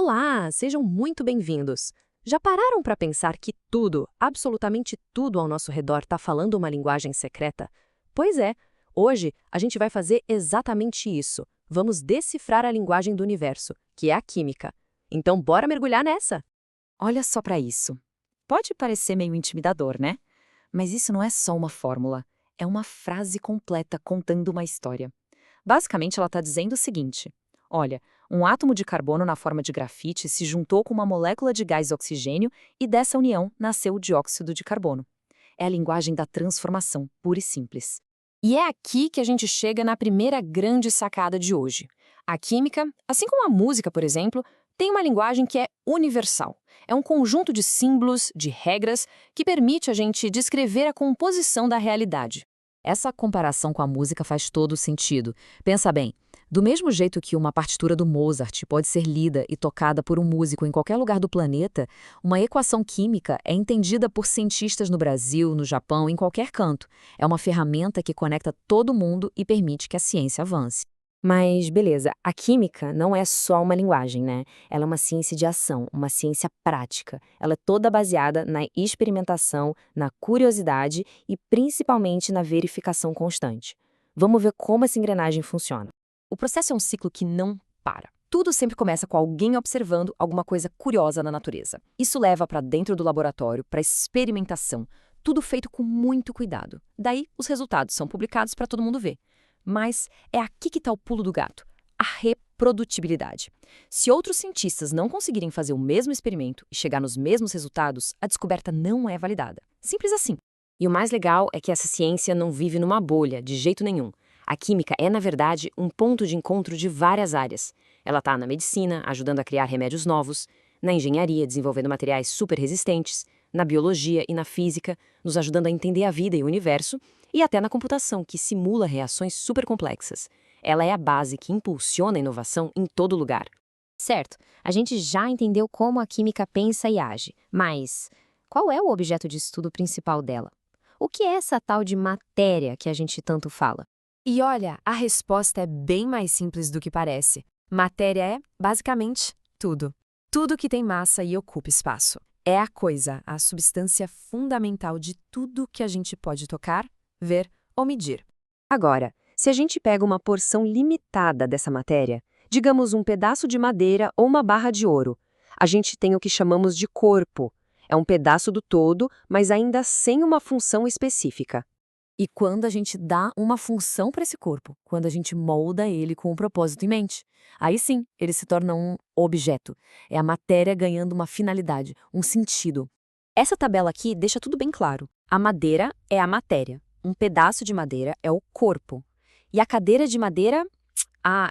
Olá, sejam muito bem-vindos. Já pararam para pensar que tudo, absolutamente tudo ao nosso redor está falando uma linguagem secreta? Pois é, hoje a gente vai fazer exatamente isso. Vamos decifrar a linguagem do universo, que é a química. Então, bora mergulhar nessa! Olha só para isso. Pode parecer meio intimidador, né? Mas isso não é só uma fórmula, é uma frase completa contando uma história. Basicamente, ela está dizendo o seguinte: olha, um átomo de carbono na forma de grafite se juntou com uma molécula de gás oxigênio e dessa união nasceu o dióxido de carbono. É a linguagem da transformação, pura e simples. E é aqui que a gente chega na primeira grande sacada de hoje. A química, assim como a música, por exemplo, tem uma linguagem que é universal. É um conjunto de símbolos, de regras, que permite a gente descrever a composição da realidade. Essa comparação com a música faz todo sentido. Pensa bem, do mesmo jeito que uma partitura do Mozart pode ser lida e tocada por um músico em qualquer lugar do planeta, uma equação química é entendida por cientistas no Brasil, no Japão, em qualquer canto. É uma ferramenta que conecta todo mundo e permite que a ciência avance. Mas, beleza, a química não é só uma linguagem, né? Ela é uma ciência de ação, uma ciência prática. Ela é toda baseada na experimentação, na curiosidade e principalmente na verificação constante. Vamos ver como essa engrenagem funciona. O processo é um ciclo que não para. Tudo sempre começa com alguém observando alguma coisa curiosa na natureza. Isso leva para dentro do laboratório, para experimentação. Tudo feito com muito cuidado. Daí, os resultados são publicados para todo mundo ver. Mas é aqui que está o pulo do gato: a reprodutibilidade. Se outros cientistas não conseguirem fazer o mesmo experimento e chegar nos mesmos resultados, a descoberta não é validada. Simples assim. E o mais legal é que essa ciência não vive numa bolha, de jeito nenhum. A química é, na verdade, um ponto de encontro de várias áreas. Ela está na medicina, ajudando a criar remédios novos, na engenharia, desenvolvendo materiais super resistentes, na biologia e na física, nos ajudando a entender a vida e o universo, e até na computação, que simula reações super complexas. Ela é a base que impulsiona a inovação em todo lugar. Certo, a gente já entendeu como a química pensa e age, mas qual é o objeto de estudo principal dela? O que é essa tal de matéria que a gente tanto fala? E olha, a resposta é bem mais simples do que parece. Matéria é, basicamente, tudo. Tudo que tem massa e ocupa espaço. É a coisa, a substância fundamental de tudo que a gente pode tocar, ver ou medir. Agora, se a gente pega uma porção limitada dessa matéria, digamos um pedaço de madeira ou uma barra de ouro, a gente tem o que chamamos de corpo. É um pedaço do todo, mas ainda sem uma função específica. E quando a gente dá uma função para esse corpo, quando a gente molda ele com um propósito em mente, aí sim ele se torna um objeto. É a matéria ganhando uma finalidade, um sentido. Essa tabela aqui deixa tudo bem claro. A madeira é a matéria. Um pedaço de madeira é o corpo. E a cadeira de madeira,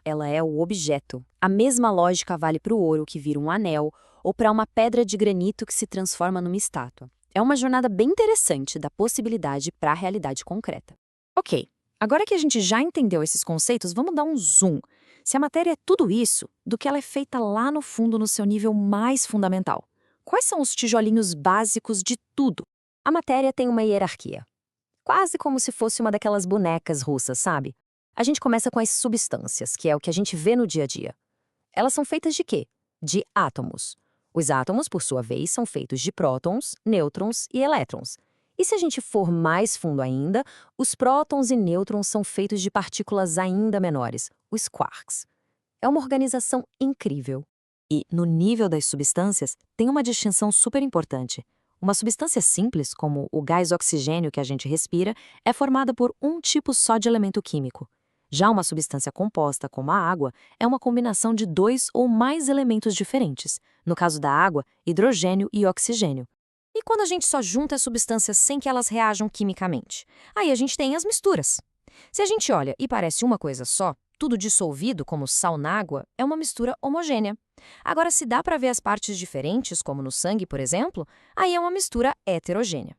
ela é o objeto. A mesma lógica vale para o ouro, que vira um anel, ou para uma pedra de granito que se transforma numa estátua. É uma jornada bem interessante da possibilidade para a realidade concreta. Ok, agora que a gente já entendeu esses conceitos, vamos dar um zoom. Se a matéria é tudo isso, do que ela é feita lá no fundo no seu nível mais fundamental? Quais são os tijolinhos básicos de tudo? A matéria tem uma hierarquia. Quase como se fosse uma daquelas bonecas russas, sabe? A gente começa com as substâncias, que é o que a gente vê no dia a dia. Elas são feitas de quê? De átomos. Os átomos, por sua vez, são feitos de prótons, nêutrons e elétrons. E se a gente for mais fundo ainda, os prótons e nêutrons são feitos de partículas ainda menores, os quarks. É uma organização incrível. E, no nível das substâncias, tem uma distinção super importante. Uma substância simples, como o gás oxigênio que a gente respira, é formada por um tipo só de elemento químico. Já uma substância composta, como a água, é uma combinação de dois ou mais elementos diferentes. No caso da água, hidrogênio e oxigênio. E quando a gente só junta as substâncias sem que elas reajam quimicamente? Aí a gente tem as misturas. Se a gente olha e parece uma coisa só, tudo dissolvido, como sal na água, é uma mistura homogênea. Agora, se dá para ver as partes diferentes, como no sangue, por exemplo, aí é uma mistura heterogênea.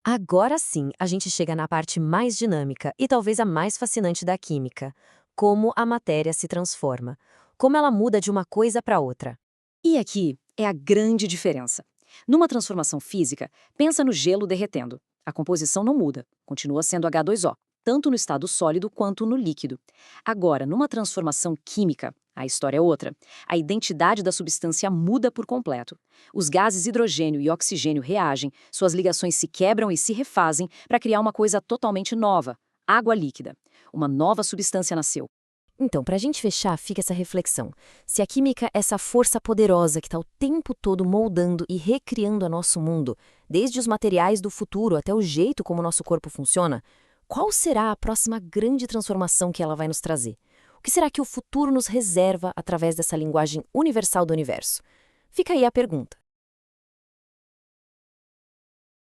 Agora sim, a gente chega na parte mais dinâmica e talvez a mais fascinante da química: como a matéria se transforma, como ela muda de uma coisa para outra. E aqui é a grande diferença. Numa transformação física, pensa no gelo derretendo. A composição não muda, continua sendo H2O, tanto no estado sólido quanto no líquido. Agora, numa transformação química, A história é outra. A identidade da substância muda por completo. Os gases hidrogênio e oxigênio reagem, suas ligações se quebram e se refazem para criar uma coisa totalmente nova, água líquida. Uma nova substância nasceu. Então, para a gente fechar, fica essa reflexão. Se a química é essa força poderosa que está o tempo todo moldando e recriando o nosso mundo, desde os materiais do futuro até o jeito como o nosso corpo funciona, qual será a próxima grande transformação que ela vai nos trazer? O que será que o futuro nos reserva através dessa linguagem universal do universo? Fica aí a pergunta.